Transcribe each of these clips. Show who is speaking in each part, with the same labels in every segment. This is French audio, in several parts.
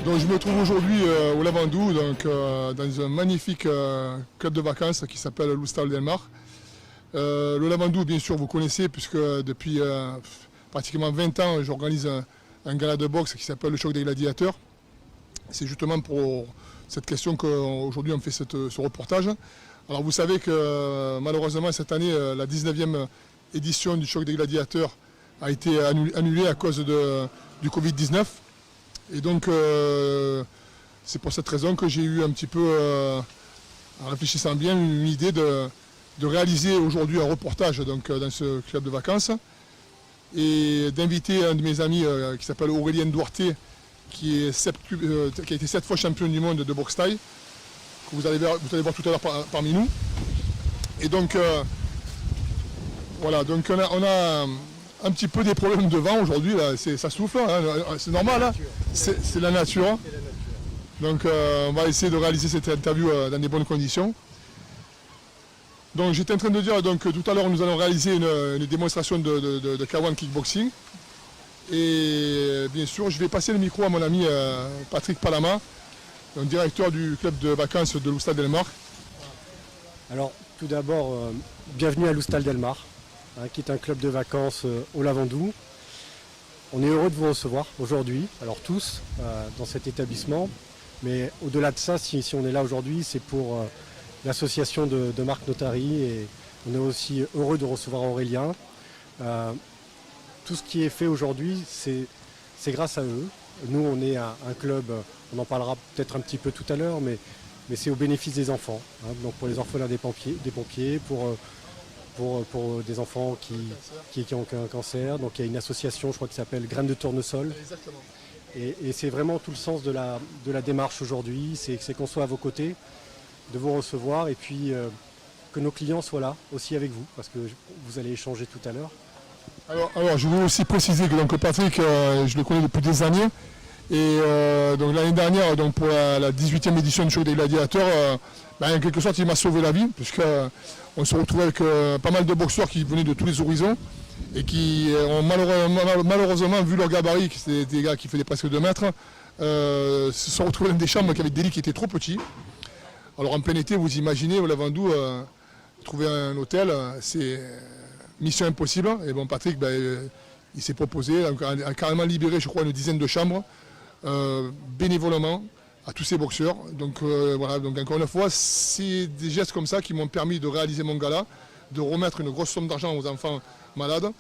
Speaker 1: Donc je me trouve aujourd'hui au Lavandou, donc, dans un magnifique club de vacances qui s'appelle l'Hostal del Mar. Le Lavandou, bien sûr, vous connaissez, puisque depuis pratiquement 20 ans, j'organise un gala de boxe qui s'appelle le Choc des Gladiateurs. C'est justement pour cette question qu'aujourd'hui on fait ce reportage. Alors vous savez que malheureusement cette année, la 19e édition du Choc des Gladiateurs a été annulée à cause du Covid-19. Et donc c'est pour cette raison que j'ai eu un petit peu, en réfléchissant bien, une idée de réaliser aujourd'hui un reportage donc, dans ce club de vacances et d'inviter un de mes amis qui s'appelle Aurélien Duarte, qui a été 7 fois champion du monde de boxe thaï, que vous allez voir tout à l'heure parmi nous. Et donc voilà, donc on a un petit peu des problèmes de vent aujourd'hui, ça souffle, hein, c'est normal, hein, c'est la nature. Donc on va essayer de réaliser cette interview dans des bonnes conditions. Donc j'étais en train de dire, donc tout à l'heure nous allons réaliser une démonstration de K1 kickboxing. Et bien sûr je vais passer le micro à mon ami Patrick Palama, le directeur du club de vacances de l'Hostal del Mar.
Speaker 2: Alors tout d'abord, bienvenue à l'Hostal del Mar, qui est un club de vacances au Lavandou. On est heureux de vous recevoir aujourd'hui, alors tous, dans cet établissement. Mais au-delà de ça, si on est là aujourd'hui, c'est pour l'association de Marc Notary, et on est aussi heureux de recevoir Aurélien. Tout ce qui est fait aujourd'hui, c'est grâce à eux. Nous, on est un club, on en parlera peut-être un petit peu tout à l'heure, mais c'est au bénéfice des enfants. Donc pour les orphelins des pompiers, pour des enfants qui ont un cancer. Donc il y a une association, je crois, qui s'appelle Graines de Tournesol.
Speaker 1: Exactement.
Speaker 2: Et c'est vraiment tout le sens de la démarche aujourd'hui, c'est qu'on soit à vos côtés, de vous recevoir, et puis que nos clients soient là aussi avec vous, parce que vous allez échanger tout à l'heure.
Speaker 1: Alors je veux aussi préciser que donc, Patrick, je le connais depuis des années. Et donc l'année dernière, donc, pour la 18e édition du Choc des Gladiateurs, en quelque sorte il m'a sauvé la vie, puisqu'on se retrouvait avec pas mal de boxeurs qui venaient de tous les horizons et qui ont malheureusement, vu leur gabarit, qui c'était des gars qui faisaient presque 2 mètres, se sont retrouvés dans des chambres qui avaient des lits qui étaient trop petits. Alors en plein été, vous imaginez, au Lavandou, trouver un hôtel, c'est mission impossible. Et bon, Patrick, il s'est proposé, a carrément libéré, je crois, une dizaine de chambres, bénévolement, à tous ces boxeurs. Donc voilà, donc encore une fois, c'est des gestes comme ça qui m'ont permis de réaliser mon gala, de remettre une grosse somme d'argent aux enfants malades.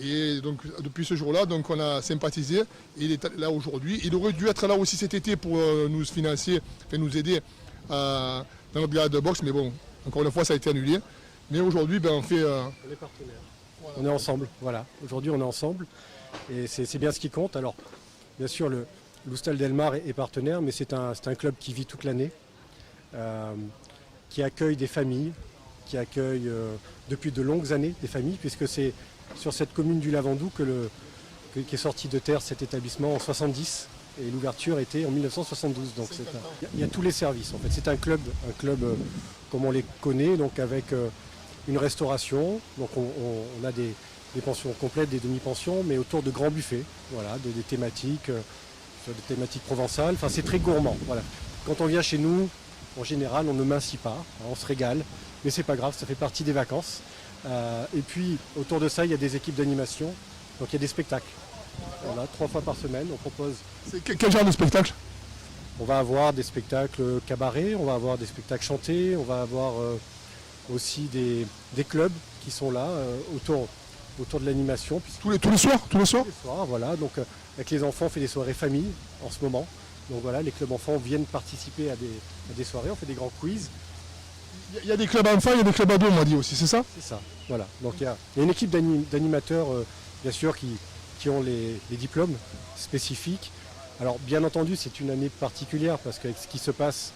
Speaker 1: Et donc depuis ce jour-là, donc on a sympathisé. Et il est là aujourd'hui. Il aurait dû être là aussi cet été pour nous financer, nous aider dans notre gala de boxe. Mais bon, encore une fois, ça a été annulé. Mais aujourd'hui, on fait...
Speaker 2: On est partenaires. Voilà. On est ensemble, voilà. Aujourd'hui, on est ensemble. Et c'est bien ce qui compte. Alors, bien sûr, l'Hostal del Mar est partenaire, mais c'est un club qui vit toute l'année, qui accueille des familles, qui accueille depuis de longues années des familles, puisque c'est sur cette commune du Lavandou qui est sorti de terre cet établissement en 70, et l'ouverture était en 1972. Donc il y a tous les services en fait. C'est un club comme on les connaît, donc avec une restauration. Donc on a des pensions complètes, des demi-pensions, mais autour de grands buffets, voilà, des thématiques, des thématiques provençales. Enfin c'est très gourmand. Voilà. Quand on vient chez nous, en général, on ne mincit pas, on se régale, mais c'est pas grave, ça fait partie des vacances. Et puis autour de ça, il y a des équipes d'animation, donc il y a des spectacles. Voilà, 3 fois par semaine, on propose.
Speaker 1: Quel genre de spectacle?
Speaker 2: On va avoir des spectacles cabarets, on va avoir des spectacles chantés, on va avoir aussi des clubs qui sont là autour de l'animation.
Speaker 1: Tous les soirs? Tous les soirs,
Speaker 2: voilà. Donc avec les enfants, on fait des soirées famille en ce moment. Donc voilà, les clubs enfants viennent participer à des soirées, on fait des grands quiz.
Speaker 1: Il y a des clubs enfants, il y a des clubs ados, on m'a dit aussi, c'est ça?
Speaker 2: C'est ça, voilà. Donc il y a une équipe d'animateurs, bien sûr, qui ont les diplômes spécifiques. Alors bien entendu, c'est une année particulière parce qu'avec ce qui se passe,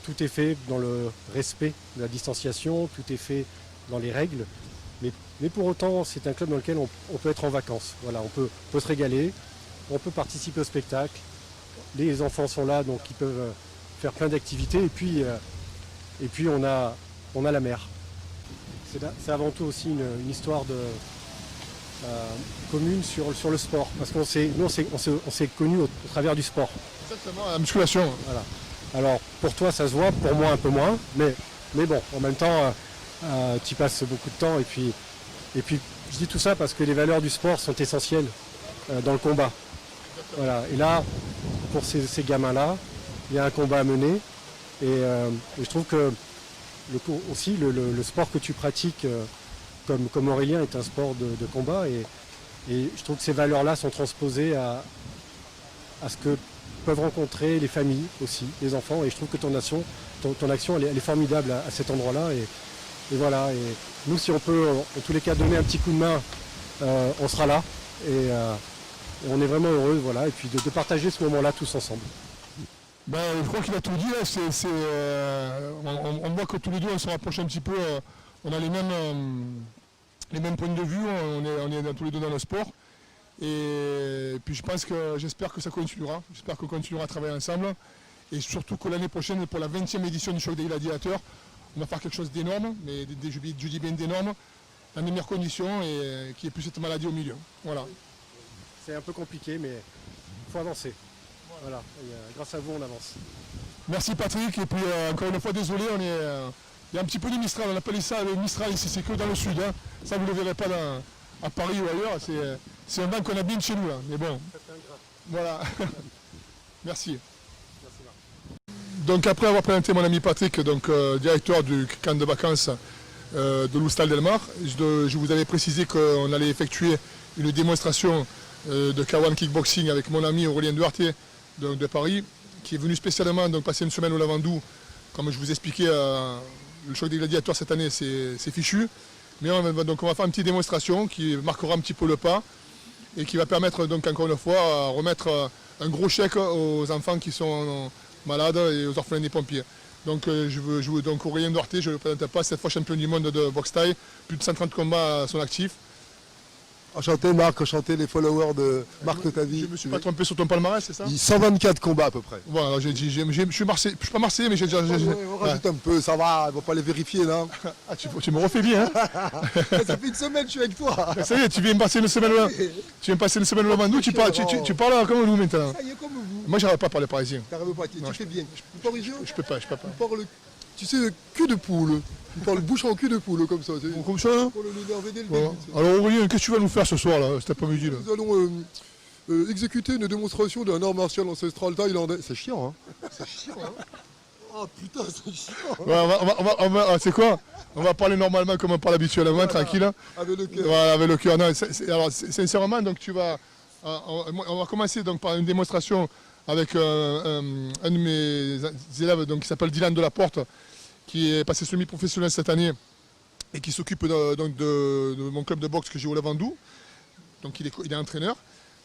Speaker 2: tout est fait dans le respect de la distanciation, tout est fait dans les règles. Mais pour autant, c'est un club dans lequel on peut être en vacances. Voilà, on peut se régaler, on peut participer au spectacle. Les enfants sont là, donc ils peuvent faire plein d'activités. Et puis on a la mer. C'est avant tout aussi une histoire commune sur le sport. Parce qu'on s'est connus au travers du sport.
Speaker 1: Exactement, la musculation.
Speaker 2: Voilà. Alors pour toi ça se voit, pour moi un peu moins, mais bon, en même temps tu y passes beaucoup de temps et puis je dis tout ça parce que les valeurs du sport sont essentielles dans le combat. Voilà. Et là, pour ces gamins-là, il y a un combat à mener et je trouve que aussi le sport que tu pratiques comme Aurélien est un sport de combat et je trouve que ces valeurs-là sont transposées à ce que peuvent rencontrer les familles aussi, les enfants, et je trouve que ton action elle est formidable à cet endroit-là et voilà, et nous si on peut en tous les cas donner un petit coup de main, on sera là et on est vraiment heureux, voilà, et puis de partager ce moment-là tous ensemble.
Speaker 1: Ben, je crois qu'il a tout dit, là. On voit que tous les deux on se rapproche un petit peu, on a les mêmes points de vue, on est tous les deux dans le sport. Et puis j'espère que ça continuera, j'espère qu'on continuera à travailler ensemble et surtout que l'année prochaine, pour la 20e édition du Choc des Gladiateurs, on va faire quelque chose d'énorme, mais je dis bien d'énorme, dans les meilleures conditions et qu'il n'y ait plus cette maladie au milieu. Voilà.
Speaker 2: C'est un peu compliqué, mais il faut avancer. Voilà. Et, grâce à vous, on avance.
Speaker 1: Merci Patrick, et puis encore une fois, désolé, il y a un petit peu de Mistral, on appelle ça le Mistral ici, c'est que dans le sud, hein. Ça vous ne le verrez pas à Paris ou ailleurs, c'est un vent qu'on a bien de chez nous là, mais bon, voilà. Merci. Donc après avoir présenté mon ami Patrick, donc directeur du camp de vacances de l'Oustal Delmar, je vous avais précisé qu'on allait effectuer une démonstration de K1 Kickboxing avec mon ami Aurélien Duarte de Paris, qui est venu spécialement donc, passer une semaine au Lavandou. Comme je vous expliquais, le Choc des Gladiateurs cette année c'est fichu, mais on va faire une petite démonstration qui marquera un petit peu le pas et qui va permettre donc encore une fois à remettre un gros chèque aux enfants qui sont malades et aux orphelins des pompiers. Donc je veux jouer donc Aurélien Duarte, je ne le présente pas, cette fois champion du monde de boxe thaï, plus de 130 combats à son actif.
Speaker 3: Enchanté Marc, enchanté les followers de Marc Tavi.
Speaker 1: Je ne me suis pas trompé sur ton palmarès, c'est ça?
Speaker 3: 124 combats à peu près.
Speaker 1: Voilà, je suis Marseillais, je suis pas Marseillais, mais j'ai déjà...
Speaker 3: On rajoute un peu, ça va, on va pas les vérifier là.
Speaker 1: Ah, tu me refais bien, hein.
Speaker 3: Ça fait une semaine que je suis avec toi.
Speaker 1: Ça y est, tu viens me passer une semaine au Lavandou, tu parles comme nous maintenant.
Speaker 3: Ça y est, comme vous.
Speaker 1: Moi, j'arrive pas à parler parisien.
Speaker 3: T'arrives pas, tu fais bien. Tu parles parisien?
Speaker 1: Je peux pas.
Speaker 3: Tu parles, tu sais, cul de poule. Tu parles bouche en cul de poule, comme ça.
Speaker 1: Comme ça, hein?
Speaker 3: Pour l'énerver dès le
Speaker 1: Voilà.
Speaker 3: début.
Speaker 1: Alors Aurélien, qu'est-ce que tu vas nous faire ce soir, là, cet après-midi là?
Speaker 3: Nous allons exécuter une démonstration d'un art martial ancestral thaïlandais. C'est chiant, hein? C'est chiant, hein? Oh putain, c'est chiant.
Speaker 1: Ouais, c'est quoi? On va parler normalement comme on parle habituellement, voilà, tranquille. Hein.
Speaker 3: Avec le cœur.
Speaker 1: Voilà, avec le cœur. Non, alors, sincèrement, donc tu vas... on va commencer donc, par une démonstration avec un de mes élèves donc, qui s'appelle Dylan Delaporte, qui est passé semi-professionnel cette année et qui s'occupe de mon club de boxe que j'ai au Lavandou. Donc il est entraîneur.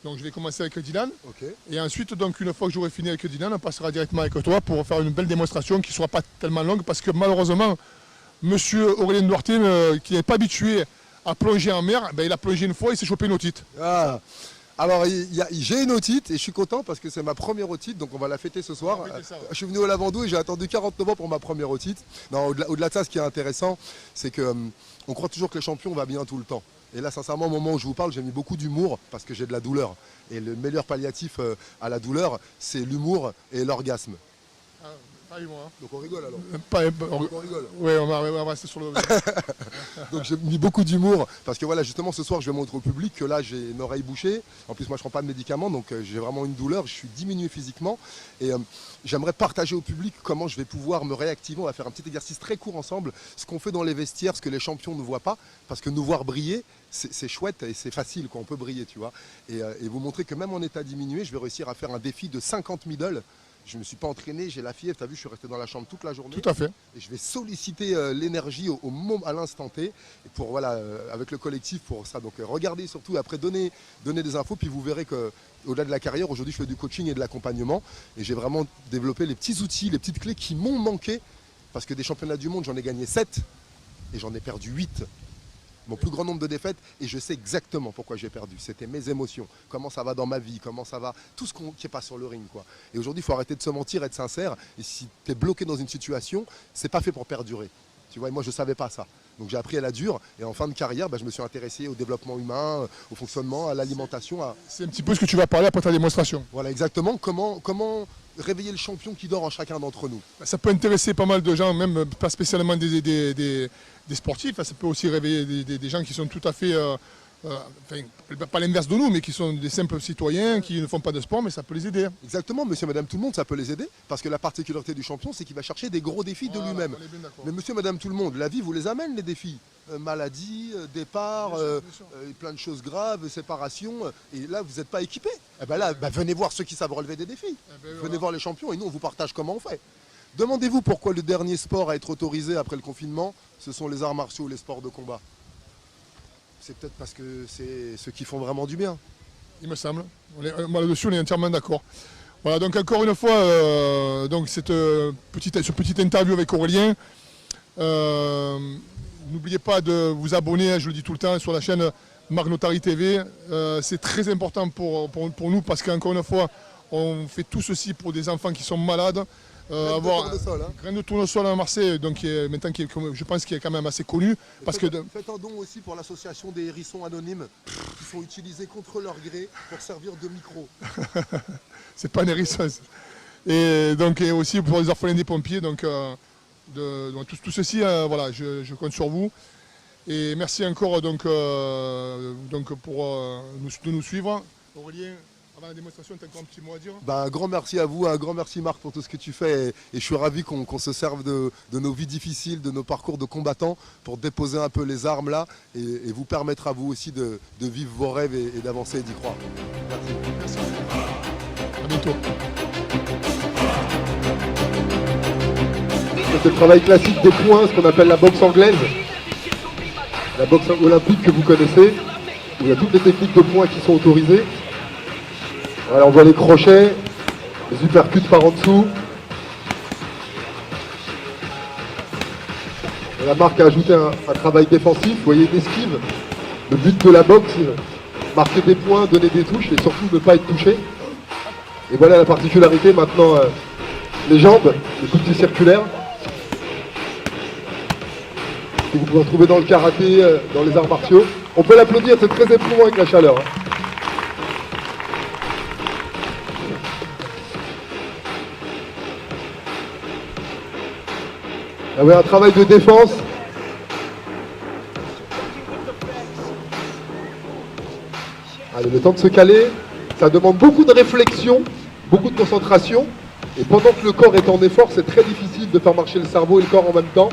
Speaker 1: Donc je vais commencer avec Dylan.
Speaker 3: Okay.
Speaker 1: Et ensuite, donc, une fois que j'aurai fini avec Dylan, on passera directement avec toi pour faire une belle démonstration qui ne sera pas tellement longue parce que malheureusement, monsieur Aurélien Duarte, qui n'est pas habitué à plonger en mer, ben, il a plongé une fois et s'est chopé une otite.
Speaker 3: Ah. Alors j'ai une otite et je suis content parce que c'est ma première otite, donc on va la fêter ce soir.
Speaker 1: Ça, ouais.
Speaker 3: Je suis venu au Lavandou et j'ai attendu 49 ans pour ma première otite. Non, au-delà de ça, ce qui est intéressant, c'est que on croit toujours que les champions vont bien tout le temps. Et là, sincèrement, au moment où je vous parle, j'ai mis beaucoup d'humour parce que j'ai de la douleur. Et le meilleur palliatif à la douleur, c'est l'humour et l'orgasme.
Speaker 1: Ah, pareillement, hein.
Speaker 3: Donc on rigole alors.
Speaker 1: On
Speaker 3: rigole.
Speaker 1: Oui, on va rester sur le...
Speaker 3: Donc j'ai mis beaucoup d'humour parce que voilà, justement ce soir je vais montrer au public que là j'ai une oreille bouchée. En plus moi je prends pas de médicaments, donc j'ai vraiment une douleur, je suis diminué physiquement et j'aimerais partager au public comment je vais pouvoir me réactiver. On va faire un petit exercice très court ensemble, ce qu'on fait dans les vestiaires, ce que les champions ne voient pas, parce que nous voir briller c'est chouette et c'est facile quand on peut briller, tu vois. Et vous montrer que même en état diminué, je vais réussir à faire un défi de 50 middle. Je ne me suis pas entraîné, j'ai la fièvre, tu as vu, je suis resté dans la chambre toute la journée.
Speaker 1: Tout à fait.
Speaker 3: Et je vais solliciter l'énergie au moment, à l'instant T, et pour, voilà, avec le collectif pour ça. Donc regardez surtout, après donner des infos, puis vous verrez qu'au-delà de la carrière, aujourd'hui je fais du coaching et de l'accompagnement, et j'ai vraiment développé les petits outils, les petites clés qui m'ont manqué, parce que des championnats du monde, j'en ai gagné 7, et j'en ai perdu 8. Mon plus grand nombre de défaites, et je sais exactement pourquoi j'ai perdu. C'était mes émotions, comment ça va dans ma vie, comment ça va, tout ce qui n'est pas sur le ring, quoi. Et aujourd'hui, il faut arrêter de se mentir, être sincère. Et si tu es bloqué dans une situation, c'est pas fait pour perdurer. Tu vois, et moi, je ne savais pas ça. Donc j'ai appris à la dure. Et en fin de carrière, je me suis intéressé au développement humain, au fonctionnement, à l'alimentation.
Speaker 1: C'est un petit peu ce que tu vas parler après ta démonstration.
Speaker 3: Voilà, exactement. Comment réveiller le champion qui dort en chacun d'entre nous.
Speaker 1: Ça peut intéresser pas mal de gens, même pas spécialement des sportifs. Ça peut aussi réveiller des gens qui sont tout à fait, pas l'inverse de nous, mais qui sont des simples citoyens qui ne font pas de sport, mais ça peut les aider.
Speaker 3: Exactement, monsieur, madame, tout le monde, ça peut les aider. Parce que la particularité du champion, c'est qu'il va chercher des gros défis de lui-même. Mais monsieur, madame, tout le monde, la vie vous les amène, les défis. Maladie, départ, plein de choses graves, séparation. Et là, vous n'êtes pas équipé. Eh ben là, venez voir ceux qui savent relever des défis. Venez voir les champions et nous, on vous partage comment on fait. Demandez-vous pourquoi le dernier sport à être autorisé après le confinement, ce sont les arts martiaux, les sports de combat. C'est peut-être parce que c'est ceux qui font vraiment du bien.
Speaker 1: Il me semble. Moi, là-dessus, on est entièrement d'accord. Voilà, donc encore une fois, donc ce petit interview avec Aurélien. N'oubliez pas de vous abonner, je le dis tout le temps, sur la chaîne Marc Notary TV. C'est très important pour nous parce qu'encore une fois, on fait tout ceci pour des enfants qui sont malades. Avoir Grain de tournesol à Marseille, donc maintenant je pense qu'il est quand même assez connu.
Speaker 3: Faites un don aussi pour l'association des hérissons anonymes qui sont utilisés contre leur gré pour servir de micro.
Speaker 1: C'est pas un hérisson. Et donc et aussi pour les orphelins des pompiers. Donc, tout ceci, voilà, je compte sur vous. Et merci encore de nous suivre. Aurélien, avant la démonstration, tu as encore un petit mot à dire?
Speaker 3: Un grand merci à vous, un grand merci Marc pour tout ce que tu fais. Et je suis ravi qu'on se serve de nos vies difficiles, de nos parcours de combattants pour déposer un peu les armes là et vous permettre à vous aussi de vivre vos rêves et d'avancer et d'y croire. Merci.
Speaker 1: À bientôt.
Speaker 3: C'est le travail classique des points, ce qu'on appelle la boxe anglaise. La boxe olympique que vous connaissez, où il y a toutes les techniques de points qui sont autorisées. Voilà, on voit les crochets, les uppercuts par en dessous. Et la Marc a ajouté un travail défensif, vous voyez une esquive. Le but de la boxe, marquer des points, donner des touches et surtout ne pas être touché. Et voilà la particularité maintenant, les jambes, les coups de pied circulaires. Que vous pouvez retrouver dans le karaté, dans les arts martiaux. On peut l'applaudir, c'est très éprouvant avec la chaleur. Ah ouais, un travail de défense. Allez, le temps de se caler, ça demande beaucoup de réflexion, beaucoup de concentration. Et pendant que le corps est en effort, c'est très difficile de faire marcher le cerveau et le corps en même temps.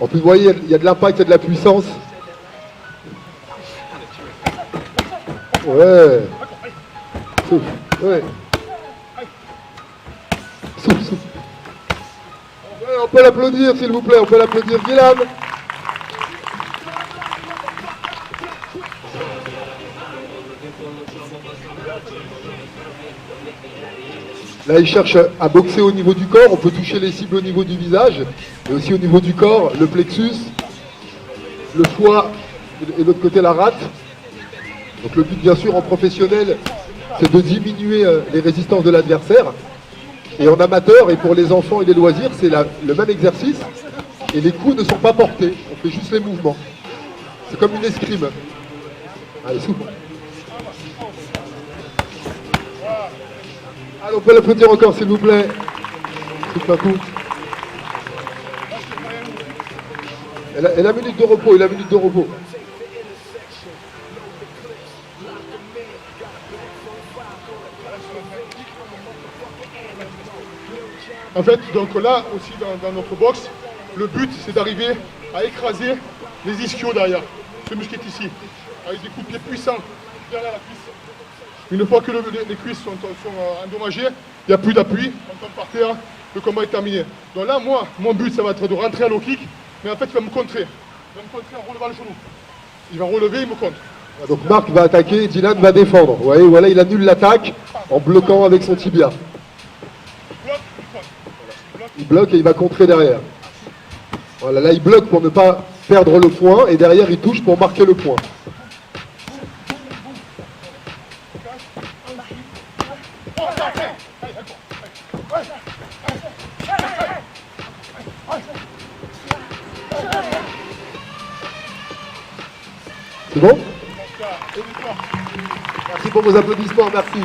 Speaker 3: En plus, vous voyez, il y a de l'impact, il y a de la puissance. Ouais. Souffle. Ouais. Souffle, souffle. Ouais, on peut l'applaudir, s'il vous plaît. On peut l'applaudir, Dylan. Là, il cherche à boxer au niveau du corps. On peut toucher les cibles au niveau du visage. Et aussi au niveau du corps, le plexus, le foie et de l'autre côté la rate. Donc le but, bien sûr, en professionnel, c'est de diminuer les résistances de l'adversaire. Et en amateur et pour les enfants et les loisirs, c'est le même exercice. Et les coups ne sont pas portés. On fait juste les mouvements. C'est comme une escrime. Allez, souple. Allez, on peut l'applaudir encore, s'il vous plaît. Souffle un coup. Et la minute de repos,
Speaker 1: En fait, donc là aussi dans notre box, le but c'est d'arriver à écraser les ischios derrière, ce muscle est ici, avec des coups de pied puissants derrière la cuisse. Une fois que les cuisses sont endommagées, il n'y a plus d'appui, on tombe par terre, le combat est terminé. Donc là, moi, mon but ça va être de rentrer à low kick, mais en fait il va me contrer. Il va me contrer en relevant le genou. Il va relever, il me contre.
Speaker 3: Donc Marc va attaquer, Dylan va défendre. Vous voyez, voilà, il annule l'attaque en bloquant avec son tibia. Il bloque et il va contrer derrière. Voilà, là il bloque pour ne pas perdre le point et derrière il touche pour marquer le point. C'est bon? Merci pour vos applaudissements, merci.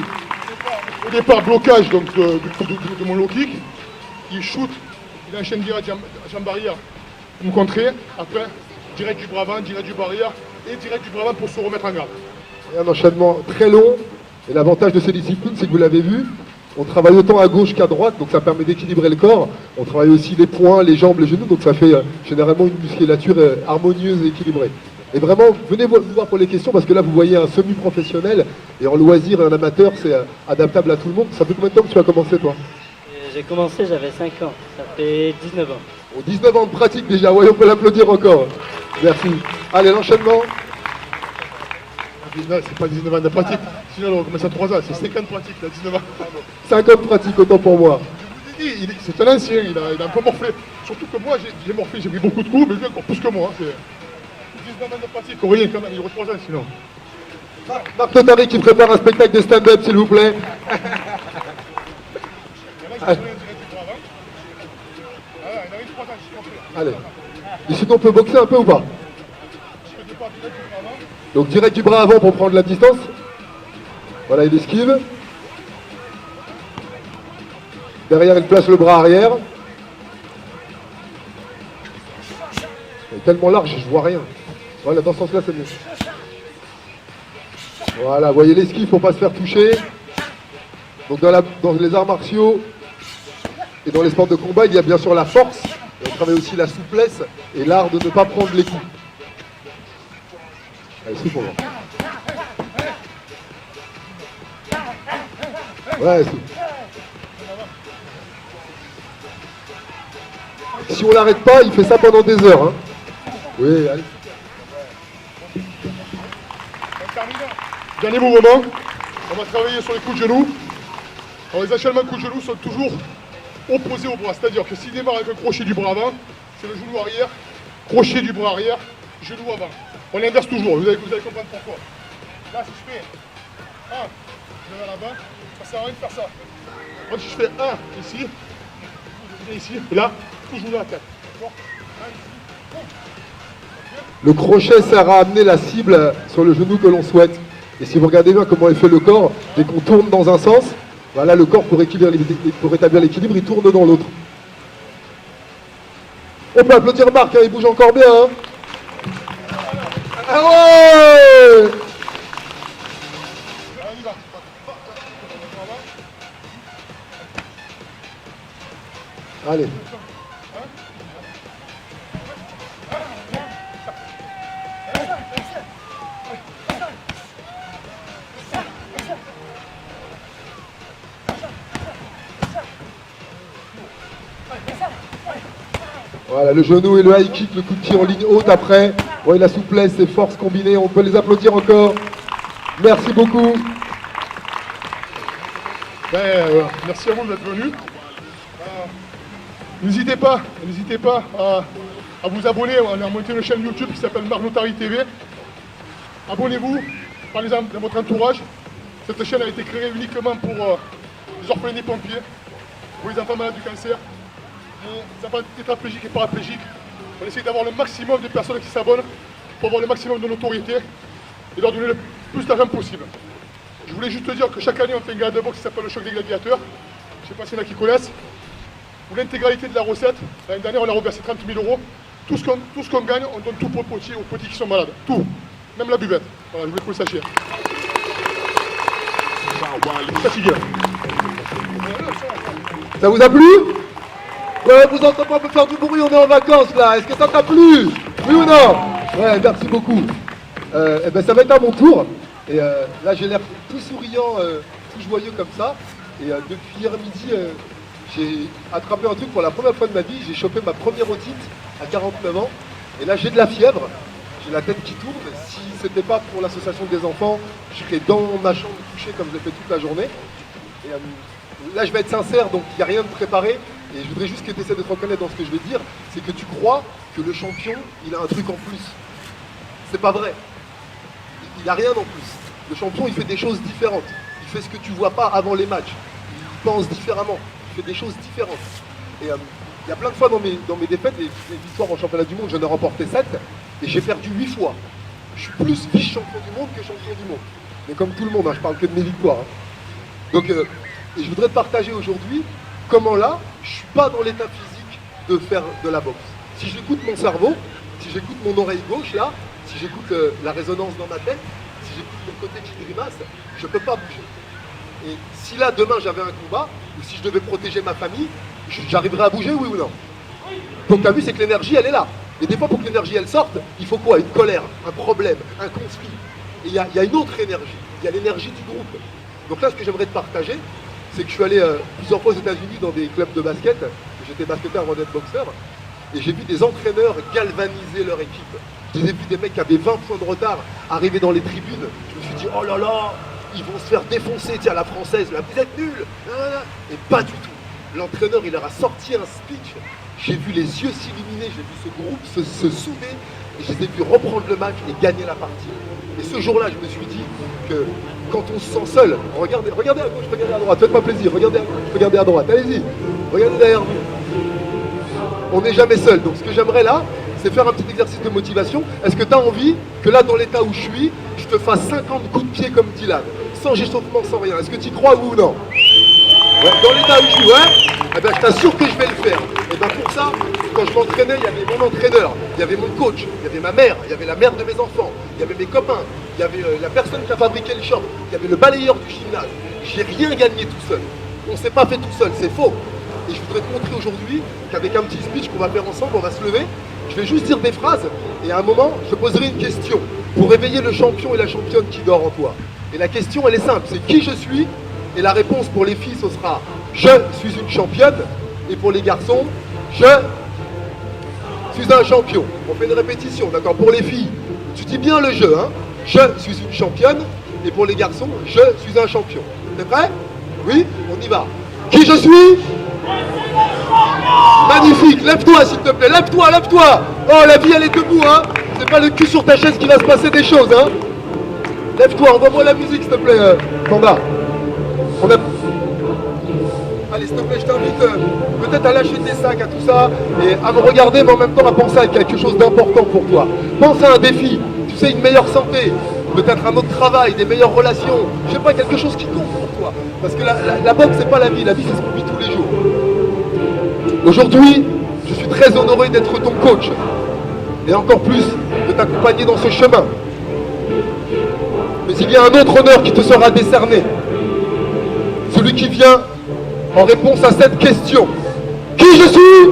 Speaker 1: Au départ, blocage donc, de mon low kick. Il shoot, il enchaîne direct jambe barrière pour me contrer. Après, direct du bras avant, direct du barrière et direct du bras avant pour se remettre en garde.
Speaker 3: Et un enchaînement très long. Et l'avantage de ces disciplines, c'est que vous l'avez vu, on travaille autant à gauche qu'à droite, donc ça permet d'équilibrer le corps. On travaille aussi les poings, les jambes, les genoux, donc ça fait généralement une musculature harmonieuse et équilibrée. Et vraiment, venez nous voir pour les questions, parce que là, vous voyez un semi-professionnel, et en loisir et en amateur, c'est adaptable à tout le monde. Ça fait combien de temps que tu as commencé, toi?
Speaker 4: J'ai commencé, j'avais 5 ans, ça fait 19 ans.
Speaker 3: 19 ans de pratique déjà, ouais, on peut l'applaudir encore. Merci. Allez, l'enchaînement.
Speaker 1: C'est pas 19 ans de pratique, sinon on commence à 3 ans, c'est 5 ans de pratique, là, 19 ans.
Speaker 3: 5 ans de pratique, autant pour moi.
Speaker 1: Je vous ai dit, c'est un ancien, il a un peu morflé. Surtout que moi, j'ai morflé, j'ai pris beaucoup de coups, mais lui encore plus que moi. Hein, 19 ans de pratique, rien quand même, il aurait 3 ans sinon.
Speaker 3: Marc Notari qui prépare un spectacle de stand-up, s'il vous plaît. Allez. Et sinon, on peut boxer un peu ou pas? Donc direct du bras avant pour prendre la distance. Voilà, il esquive. Derrière, il place le bras arrière. Il est tellement large, je vois rien. Voilà, dans ce sens-là, c'est mieux. Voilà, vous voyez l'esquive, il ne faut pas se faire toucher. Donc dans les arts martiaux et dans les sports de combat, il y a bien sûr la force. Et on travaille aussi la souplesse et l'art de ne pas prendre les coups. Allez, c'est pour moi. Ouais, c'est... Si on l'arrête pas, il fait ça pendant des heures. Hein. Oui, allez.
Speaker 1: Dernier mouvement, on va travailler sur les coups de genoux. Alors les enchaînements de coups de genoux sont toujours opposés au bras, c'est-à-dire que s'il démarre avec un crochet du bras avant, c'est le genou arrière, crochet du bras arrière, genou avant. On inverse toujours, vous allez comprendre pourquoi. Là, si je fais 1, je vais là-bas, ça sert à rien de faire ça. Moi, si je fais 1 ici, je viens ici, et là, toujours dans la tête.
Speaker 3: Le crochet sert à amener la cible sur le genou que l'on souhaite. Et si vous regardez bien comment il fait le corps, dès qu'on tourne dans un sens, voilà, le corps pour établir l'équilibre, il tourne dans l'autre. On peut applaudir Marc, hein, il bouge encore bien. Hein. Ah ouais! Allez. Voilà, le genou et le high kick, le coup de pied en ligne haute après. Ouais, la souplesse et force combinée, on peut les applaudir encore. Merci beaucoup.
Speaker 1: Merci à vous d'être venus. N'hésitez pas à vous abonner. On a monté une chaîne YouTube qui s'appelle Marc Notari TV. Abonnez-vous, parlez-en dans votre entourage. Cette chaîne a été créée uniquement pour les orphelins des pompiers, pour les enfants malades du cancer, les enfants tétraplégiques et paraplégiques. On essaie d'avoir le maximum de personnes qui s'abonnent pour avoir le maximum de notoriété et leur donner le plus d'argent possible. Je voulais juste te dire que chaque année on fait un gala de boxe qui s'appelle le Choc des Gladiateurs. Je ne sais pas s'il y en a qui connaissent. Pour l'intégralité de la recette, l'année dernière on a reversé 30 000 €. Tout ce qu'on gagne, on donne tout pour aux petits qui sont malades. Tout. Même la buvette. Voilà, je voulais que vous le sachiez. Fatigué.
Speaker 3: Ça vous a plu? Ouais, vous entendez pas, on peut faire du bruit, on est en vacances là. Est-ce que ça t'a plu? Oui ou non? Ouais, merci beaucoup. Eh ben, ça va être à mon tour. Et là, j'ai l'air tout souriant, tout joyeux comme ça. Et depuis hier midi, j'ai attrapé un truc pour la première fois de ma vie. J'ai chopé ma première otite à 49 ans. Et là, j'ai de la fièvre. J'ai la tête qui tourne. Si c'était pas pour l'association des enfants, je serais dans ma chambre couché comme je l'ai fait toute la journée. Et là, je vais être sincère, donc il n'y a rien de préparé. Et je voudrais juste que tu essaies de te reconnaître dans ce que je vais dire. C'est que tu crois que le champion, il a un truc en plus. C'est pas vrai. Il n'a rien en plus. Le champion, il fait des choses différentes. Il fait ce que tu vois pas avant les matchs. Il pense différemment. Il fait des choses différentes. Et il y a plein de fois dans mes défaites, les victoires en championnat du monde, j'en ai remporté 7 et j'ai perdu 8 fois. je suis plus vice-champion du monde que champion du monde. Mais comme tout le monde, hein, je parle que de mes victoires. Hein. Donc, et je voudrais te partager aujourd'hui comment là, je ne suis pas dans l'état physique de faire de la boxe. Si j'écoute mon cerveau, si j'écoute mon oreille gauche là, si j'écoute la résonance dans ma tête, si j'écoute mon côté qui grimace, je ne peux pas bouger. Et si là, demain, j'avais un combat, ou si je devais protéger ma famille, j'arriverais à bouger, oui ou non? Donc tu as vu, c'est que l'énergie, elle est là. Et des fois, pour que l'énergie, elle sorte, il faut quoi? Une colère, un problème, un conflit. Et il y a une autre énergie. Il y a l'énergie du groupe. Donc là, ce que j'aimerais te partager, c'est que je suis allé plusieurs fois aux États-Unis dans des clubs de basket. J'étais basketteur avant d'être boxeur. Et j'ai vu des entraîneurs galvaniser leur équipe. J'ai vu des mecs qui avaient 20 points de retard arriver dans les tribunes. Je me suis dit, oh là là, ils vont se faire défoncer, tiens, la française, là, vous êtes nuls. Et pas du tout. L'entraîneur, il leur a sorti un speech. J'ai vu les yeux s'illuminer, j'ai vu ce groupe se souder. Et je les ai vus reprendre le match et gagner la partie. Et ce jour-là, je me suis dit que quand on se sent seul, regardez à gauche, regardez à droite, faites-moi plaisir, regardez à gauche, regardez à droite, allez-y, regardez derrière vous. On n'est jamais seul. Donc ce que j'aimerais là, c'est faire un petit exercice de motivation. Est-ce que tu as envie que là, dans l'état où je suis, je te fasse 50 coups de pied comme Dylan, sans échauffement, sans rien? Est-ce que tu y crois, oui ou non? Ouais, dans l'état où je suis, ouais, eh ben, je t'assure que je vais le faire. Et bien pour ça, quand je m'entraînais, il y avait mon entraîneur, il y avait mon coach, il y avait ma mère, il y avait la mère de mes enfants, il y avait mes copains, il y avait la personne qui a fabriqué le shop, il y avait le balayeur du gymnase. J'ai rien gagné tout seul. On ne s'est pas fait tout seul, c'est faux. Et je voudrais te montrer aujourd'hui qu'avec un petit speech qu'on va faire ensemble, on va se lever. Je vais juste dire des phrases et à un moment, je te poserai une question pour réveiller le champion et la championne qui dort en toi. Et la question, elle est simple, c'est qui je suis? Et la réponse pour les filles, ce sera je suis une championne. Et pour les garçons, je suis un champion. On fait une répétition, d'accord? Pour les filles, tu dis bien le jeu, hein? Je suis une championne. Et pour les garçons, je suis un champion. T'es prêt? Oui? On y va. Qui je suis? Magnifique, lève-toi s'il te plaît, lève-toi, lève-toi. Oh, la vie elle est debout, hein. C'est pas le cul sur ta chaise qu'il va se passer des choses, hein. Lève-toi, envoie-moi la musique s'il te plaît, Panda. Allez, s'il te plaît, je t'invite peut-être à lâcher tes sacs, à tout ça, et à me regarder, mais en même temps à penser à quelque chose d'important pour toi. Pense à un défi, tu sais, une meilleure santé, peut-être un autre travail, des meilleures relations, je sais pas, quelque chose qui compte pour toi. Parce que la boxe, c'est pas la vie c'est ce qu'on vit tous les jours. Aujourd'hui, je suis très honoré d'être ton coach, et encore plus de t'accompagner dans ce chemin. Mais il y a un autre honneur qui te sera décerné, celui qui vient en réponse à cette question. Qui je suis?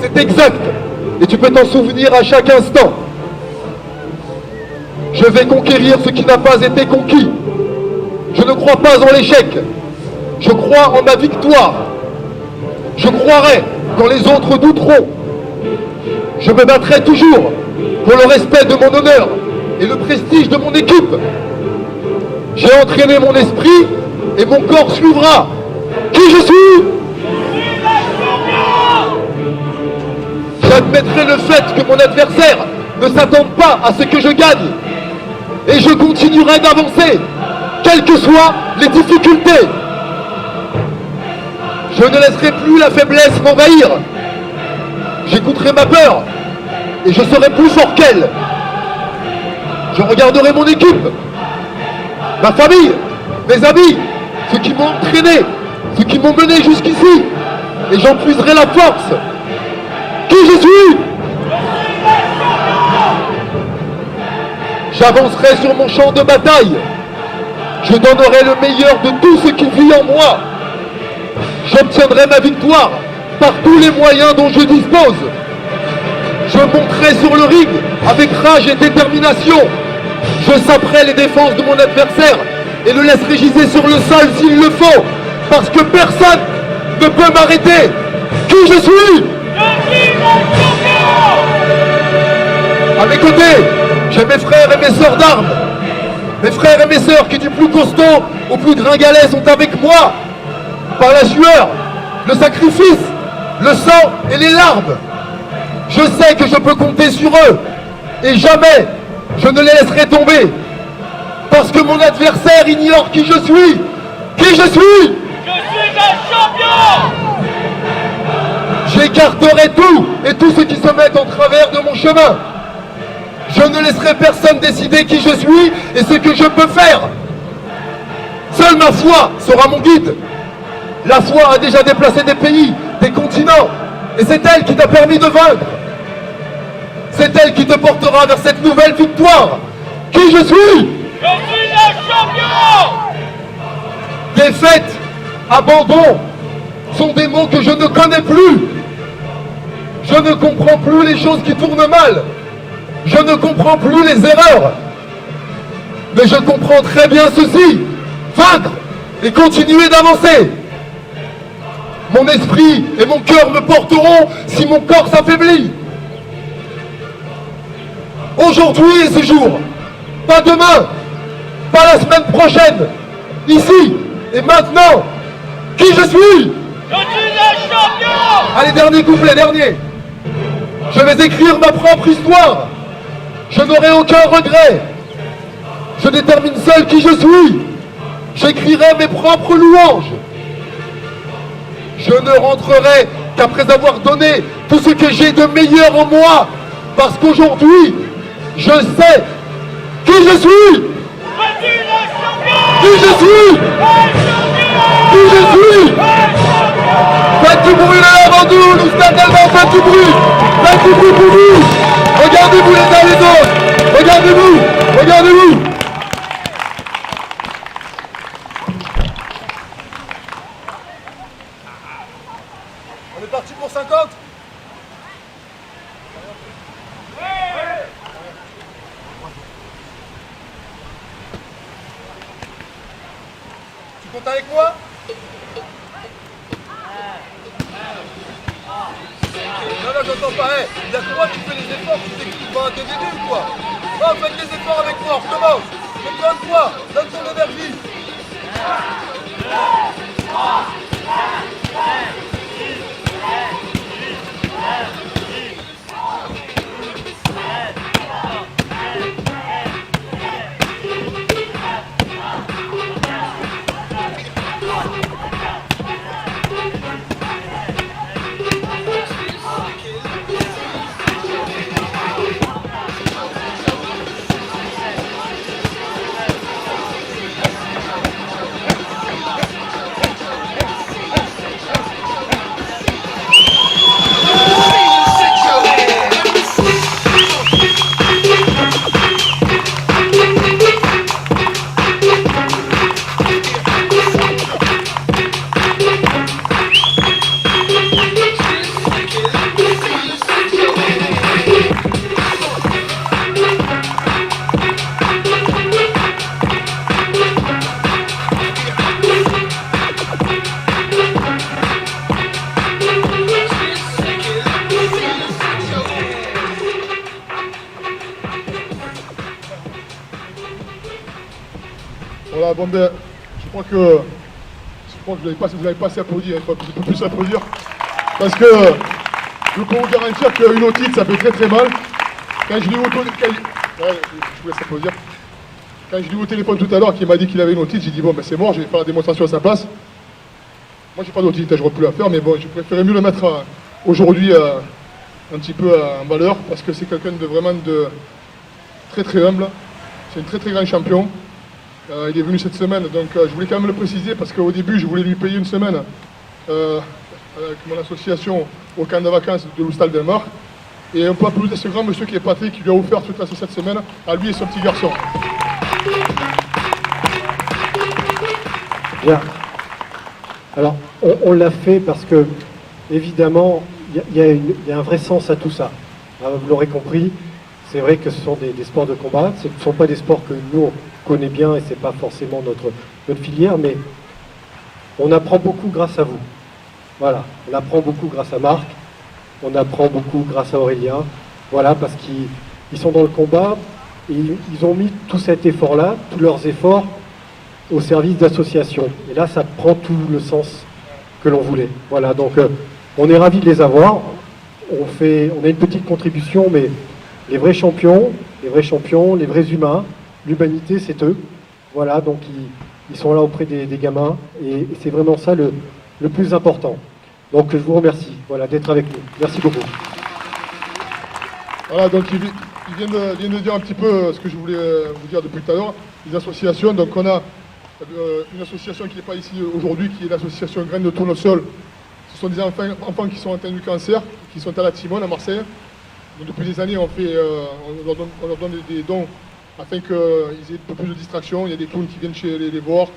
Speaker 3: C'est exact. Et tu peux t'en souvenir à chaque instant. Je vais conquérir ce qui n'a pas été conquis. Je ne crois pas en l'échec. Je crois en ma victoire. Je croirai quand les autres douteront. Je me battrai toujours pour le respect de mon honneur et le prestige de mon équipe. J'ai entraîné mon esprit et mon corps suivra. Qui je suis? J'admettrai le fait que mon adversaire ne s'attende pas à ce que je gagne. Et je continuerai d'avancer, quelles que soient les difficultés. Je ne laisserai plus la faiblesse m'envahir. J'écouterai ma peur et je serai plus fort qu'elle. Je regarderai mon équipe, ma famille, mes amis, ceux qui m'ont entraîné, ceux qui m'ont mené jusqu'ici, et j'en puiserai la force. Qui je suis? J'avancerai sur mon champ de bataille. Je donnerai le meilleur de tout ce qui vit en moi. J'obtiendrai ma victoire par tous les moyens dont je dispose. Je monterai sur le ring avec rage et détermination. Je saperai les défenses de mon adversaire et le laisserai giser sur le sol s'il le faut, parce que personne ne peut m'arrêter. Qui je suis? À mes côtés, j'ai mes frères et mes sœurs d'armes. Mes frères et mes sœurs qui du plus costaud au plus gringalet sont avec moi. Par la sueur, le sacrifice, le sang et les larmes. Je sais que je peux compter sur eux. Et jamais je ne les laisserai tomber. Parce que mon adversaire ignore qui je suis. Qui je suis?
Speaker 5: Je suis un champion!
Speaker 3: J'écarterai tout et tous ceux qui se mettent en travers de mon chemin. Je ne laisserai personne décider qui je suis et ce que je peux faire. Seule ma foi sera mon guide. La foi a déjà déplacé des pays, des continents, et c'est elle qui t'a permis de vaincre. C'est elle qui te portera vers cette nouvelle victoire. Qui je suis?
Speaker 5: Je suis le champion!
Speaker 3: Défaite, abandon sont des mots que je ne connais plus. Je ne comprends plus les choses qui tournent mal. Je ne comprends plus les erreurs. Mais je comprends très bien ceci. Vaincre et continuer d'avancer. Mon esprit et mon cœur me porteront si mon corps s'affaiblit. Aujourd'hui et ce jour, pas demain, pas la semaine prochaine, ici et maintenant. Qui je suis?
Speaker 5: Je suis le champion!
Speaker 3: Allez, dernier couplet, dernier. Je vais écrire ma propre histoire. Je n'aurai aucun regret. Je détermine seul qui je suis. J'écrirai mes propres louanges. Je ne rentrerai qu'après avoir donné tout ce que j'ai de meilleur en moi. Parce qu'aujourd'hui, je sais qui je suis.
Speaker 5: Je suis le champion!
Speaker 3: Qui je suis. Qui je suis. Faites du bruit là avant nous, nous stade allemand, faites du bruit. Faites du bruit pour vous. Regardez-vous les uns les autres. Regardez-vous. Regardez-vous. On est parti pour 50. Tu comptes avec moi? Non, j'entends pas. Il y a que moi qui fais les efforts, tu t'écris pas un DVD ou quoi? Non, faites des efforts avec moi, on recommence. Fais plein de fois, donne ton énergie.
Speaker 1: Voilà, bon ben, je crois que vous n'avez pas assez applaudi, il faut un peu plus applaudir. Parce que je peux vous garantir qu'une otite, ça fait très très mal. Quand je l'ai eu je vous laisse applaudir. Quand je l'ai eu au téléphone tout à l'heure, qui m'a dit qu'il avait une otite, j'ai dit bon ben c'est mort, je vais faire la démonstration à sa place. Moi j'ai pas d'otite, je n'aurais plus la faire, mais bon, je préférais mieux le mettre aujourd'hui un petit peu en valeur, parce que c'est quelqu'un de vraiment très très humble. C'est un très très grand champion. Il est venu cette semaine, donc je voulais quand même le préciser parce qu'au début je voulais lui payer une semaine avec mon association au camp de vacances de l'Oustal Delmar. Et on peut applaudir ce grand monsieur qui est Patrick, qui lui a offert toute cette semaine à lui et son petit garçon.
Speaker 2: Bien. Alors, on l'a fait parce que, évidemment, il y a un vrai sens à tout ça. Vous l'aurez compris, c'est vrai que ce sont des sports de combat, ce ne sont pas des sports que nous, on connaît bien et ce n'est pas forcément notre filière, mais on apprend beaucoup grâce à vous. Voilà, on apprend beaucoup grâce à Marc, on apprend beaucoup grâce à Aurélien, voilà, parce qu'ils sont dans le combat et ils ont mis tout cet effort-là, tous leurs efforts, au service d'associations. Et là, ça prend tout le sens que l'on voulait. Voilà, donc on est ravis de les avoir. On a une petite contribution, mais les vrais champions, les vrais humains, l'humanité, c'est eux. Voilà, donc ils sont là auprès des gamins, et c'est vraiment ça le plus important. Donc je vous remercie, voilà, d'être avec nous. Merci beaucoup.
Speaker 1: Voilà, donc vient de dire un petit peu ce que je voulais vous dire depuis tout à l'heure. Les associations, donc on a une association qui n'est pas ici aujourd'hui, qui est l'association Graines de Tournesol. Ce sont des enfants qui sont atteints du cancer, qui sont à la Timone à Marseille. Donc depuis des années, on leur donne des dons afin qu'ils aient un peu plus de distraction. Il y a des clowns qui viennent chez les voir,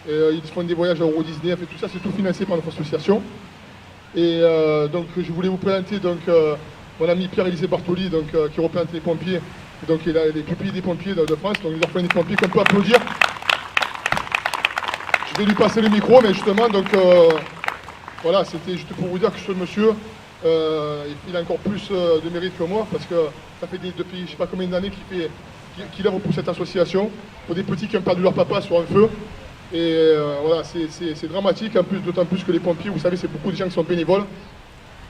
Speaker 1: ils font des voyages à Euro Disney. En fait, tout ça, c'est tout financé par notre association. Et donc je voulais vous présenter mon ami Pierre-Élisée Bartoli, qui représente les pompiers, donc il a les pupilles des pompiers de France, donc les orphelins des pompiers qu'on peut applaudir. Je vais lui passer le micro, mais justement, voilà, c'était juste pour vous dire que ce monsieur, il a encore plus de mérite que moi, parce que ça fait depuis je ne sais pas combien d'années qu'il œuvre pour cette association, pour des petits qui ont perdu leur papa sur un feu. Et voilà, c'est dramatique, d'autant plus que les pompiers, vous savez, c'est beaucoup de gens qui sont bénévoles.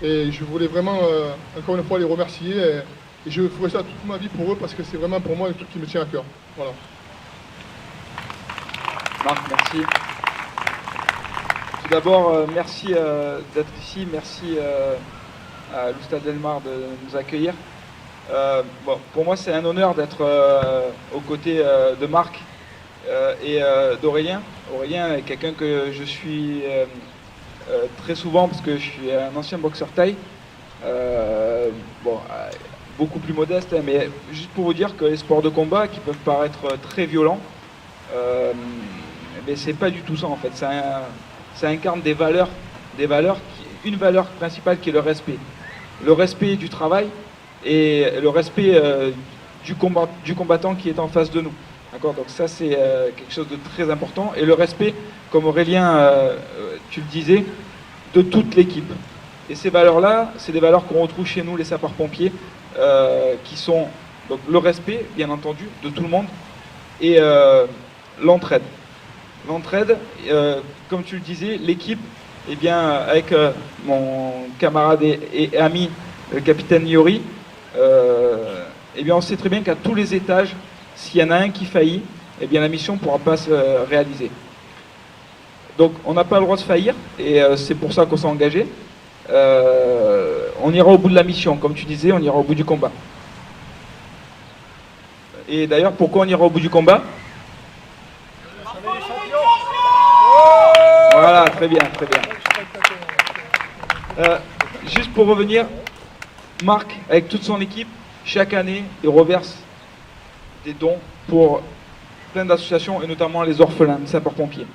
Speaker 1: Et je voulais vraiment, encore une fois, les remercier. Et je ferai ça toute ma vie pour eux, parce que c'est vraiment pour moi un truc qui me tient à cœur. Voilà.
Speaker 6: Marc, merci. Tout d'abord, merci d'être ici. Merci à l'Oustad Delmar de nous accueillir. Bon, pour moi, c'est un honneur d'être aux côtés de Marc et d'Aurélien. Aurélien est quelqu'un que je suis très souvent parce que je suis un ancien boxeur thaï. Bon, beaucoup plus modeste, hein, mais juste pour vous dire que les sports de combat qui peuvent paraître très violents, mais c'est pas du tout ça en fait. Ça incarne des valeurs, une valeur principale qui est le respect. Le respect du travail et le respect du combattant qui est en face de nous. D'accord, donc ça c'est quelque chose de très important. Et le respect, comme Aurélien, tu le disais, de toute l'équipe. Et ces valeurs-là, c'est des valeurs qu'on retrouve chez nous, les sapeurs-pompiers, qui sont donc le respect, bien entendu, de tout le monde, et l'entraide. L'entraide, comme tu le disais, l'équipe, eh bien, avec mon camarade et ami, le capitaine Yori, eh bien, on sait très bien qu'à tous les étages, s'il y en a un qui faillit, eh bien, la mission ne pourra pas se réaliser. Donc, on n'a pas le droit de faillir, et c'est pour ça qu'on s'est engagé. On ira au bout de la mission, comme tu disais, on ira au bout du combat. Et d'ailleurs, pourquoi on ira au bout du combat? Voilà, très bien, très bien. Juste pour revenir, Marc, avec toute son équipe, chaque année, il reverse des dons pour plein d'associations, et notamment les orphelins de sapeurs-pompiers.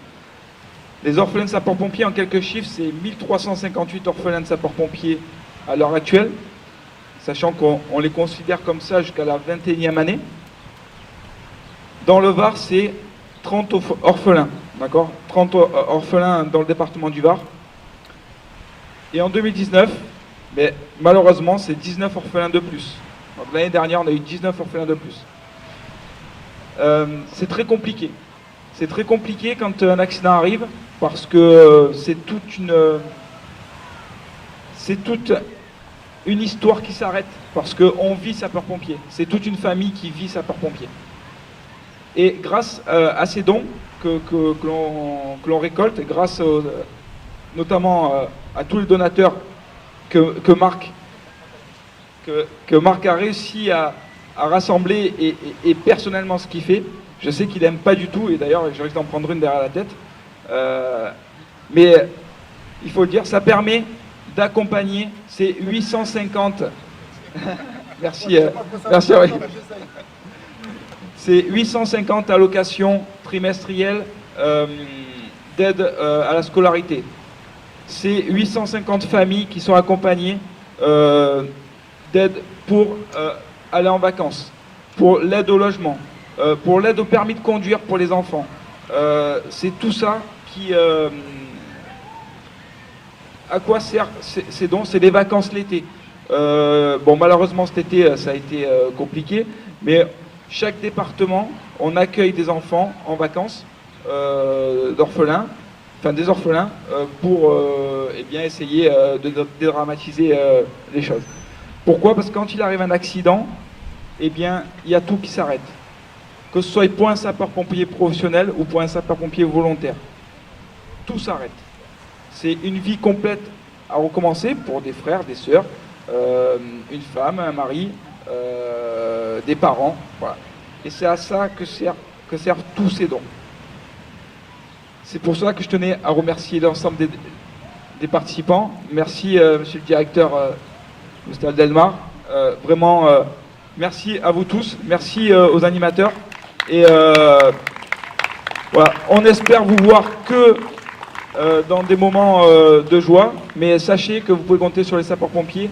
Speaker 6: Les orphelins de sapeurs-pompiers, en quelques chiffres, c'est 1358 orphelins de sapeurs-pompiers à l'heure actuelle, sachant qu'on les considère comme ça jusqu'à la 21e année. Dans le Var, c'est 30 orphelins, d'accord, 30 orphelins dans le département du Var. Et en 2019, mais malheureusement, c'est 19 orphelins de plus. L'année dernière, on a eu 19 orphelins de plus. C'est très compliqué. C'est très compliqué quand un accident arrive, parce que c'est toute une histoire qui s'arrête, parce qu'on vit sapeur-pompier. C'est toute une famille qui vit sapeur-pompier. Et grâce à ces dons que l'on récolte, et grâce notamment à tous les donateurs que Marc a réussi à rassembler, et personnellement ce qu'il fait, je sais qu'il n'aime pas du tout, et d'ailleurs je risque d'en prendre une derrière la tête, mais il faut le dire, ça permet d'accompagner ces 850 merci, merci, oui. Ces 850 allocations trimestrielles d'aide à la scolarité. Ces 850 familles qui sont accompagnées d'aide pour aller en vacances, pour l'aide au logement, pour l'aide au permis de conduire pour les enfants. C'est tout ça qui... à quoi servent ces dons? C'est des vacances l'été. Bon, malheureusement cet été ça a été compliqué, mais chaque département, on accueille des enfants en vacances d'orphelins, enfin des orphelins, pour eh bien, essayer de dédramatiser les choses. Pourquoi? Parce que quand il arrive un accident, eh bien, il y a tout qui s'arrête. Que ce soit pour un sapeur-pompier professionnel ou pour un sapeur-pompier volontaire. Tout s'arrête. C'est une vie complète à recommencer pour des frères, des sœurs, une femme, un mari, des parents. Voilà. Et c'est à ça que servent tous ces dons. C'est pour cela que je tenais à remercier l'ensemble des participants. Merci, monsieur le directeur Mr. Delmar. Vraiment, merci à vous tous. Merci aux animateurs. Et voilà, on espère vous voir que dans des moments de joie. Mais sachez que vous pouvez compter sur les sapeurs-pompiers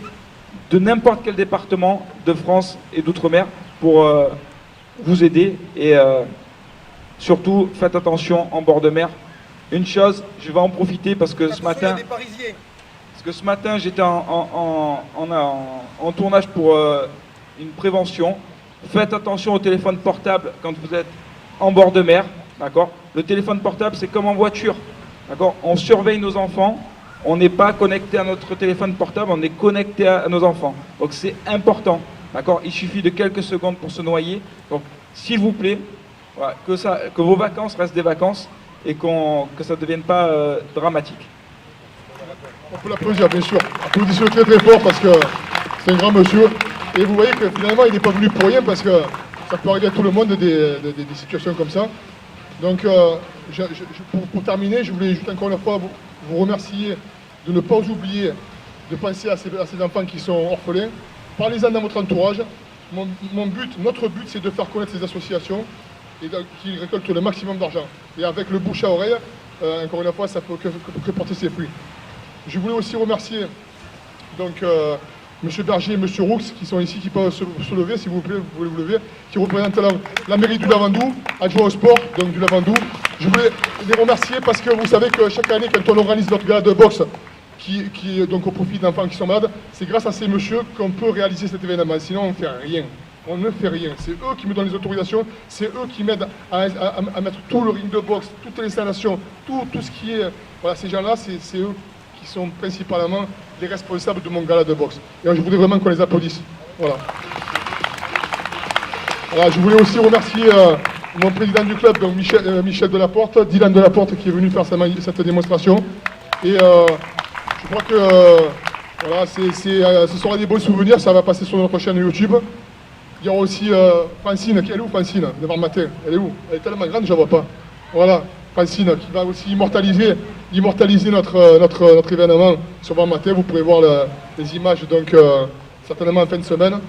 Speaker 6: de n'importe quel département de France et d'outre-mer pour vous aider. Et surtout, faites attention en bord de mer. Une chose, je vais en profiter parce que ce matin, j'étais en tournage pour une prévention. Faites attention au téléphone portable quand vous êtes en bord de mer, d'accord? Le téléphone portable, c'est comme en voiture, d'accord? On surveille nos enfants, on n'est pas connecté à notre téléphone portable, on est connecté à nos enfants. Donc c'est important, d'accord? Il suffit de quelques secondes pour se noyer. Donc, s'il vous plaît, voilà, que vos vacances restent des vacances et que ça ne devienne pas dramatique.
Speaker 1: On peut l'applaudir, bien sûr. Applaudissez-le très très fort parce que c'est un grand monsieur. Et vous voyez que finalement, il n'est pas venu pour rien parce que ça peut arriver à tout le monde des situations comme ça. Donc, pour terminer, je voulais juste encore une fois vous remercier de ne pas oublier de penser à ces enfants qui sont orphelins. Parlez-en dans votre entourage. Notre but, c'est de faire connaître ces associations et qui récoltent le maximum d'argent. Et avec le bouche à oreille, encore une fois, ça peut que porter ses fruits. Je voulais aussi remercier donc M. Berger et M. Roux qui sont ici, qui peuvent se lever, s'il vous plaît, vous pouvez vous lever, qui représentent la mairie du Lavandou, adjoint au sport, donc du Lavandou. Je voulais les remercier parce que vous savez que chaque année, quand on organise notre gala de boxe, qui est donc au profit d'enfants qui sont malades, c'est grâce à ces messieurs qu'on peut réaliser cet événement. Sinon, on ne fait rien. On ne fait rien. C'est eux qui me donnent les autorisations, c'est eux qui m'aident à mettre tout le ring de boxe, toute l'installation, tout ce qui est... Voilà, ces gens-là, c'est eux qui sont principalement les responsables de mon gala de boxe. Et je voudrais vraiment qu'on les applaudisse. Voilà. Voilà, je voulais aussi remercier mon président du club, donc Michel Delaporte, Dylan Delaporte, qui est venu faire cette démonstration. Et je crois que voilà, ce sera des beaux souvenirs, ça va passer sur notre chaîne YouTube. Il y aura aussi Francine, elle est où Francine? Devant matin, elle est où? Elle est tellement grande, je ne la vois pas. Voilà, Francine, qui va aussi immortaliser notre événement sur Van Matin. Vous pourrez voir les images, donc certainement en fin de semaine.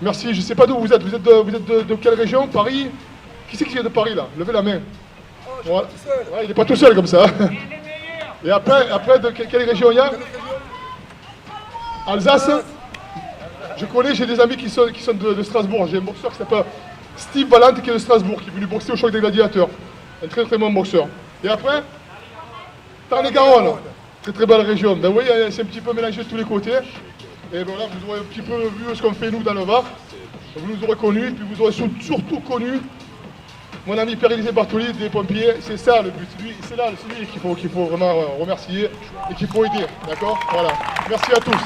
Speaker 1: Merci, je ne sais pas d'où vous êtes. Vous êtes de quelle région? Paris? Qui c'est qui vient de Paris là? Levez la main. Voilà. Ouais, il n'est pas tout seul comme ça. Et après de quelle région il y a? Alsace? Je connais, j'ai des amis qui sont de Strasbourg. J'ai un boxeur qui s'appelle Steve Valente qui est de Strasbourg, qui est venu boxer au Choc des Gladiateurs. Un très très bon boxeur. Et après, Tarn-et-Garonne. Très très belle région. Ben oui, c'est un petit peu mélangé de tous les côtés. Et voilà, vous aurez un petit peu vu ce qu'on fait nous dans le Var. Vous nous aurez connus, et puis vous aurez surtout connu mon ami Pierre-Élisée Bartoli des pompiers. C'est ça le but. C'est lui qu'il faut vraiment remercier et qu'il faut aider. D'accord? Voilà. Merci à tous.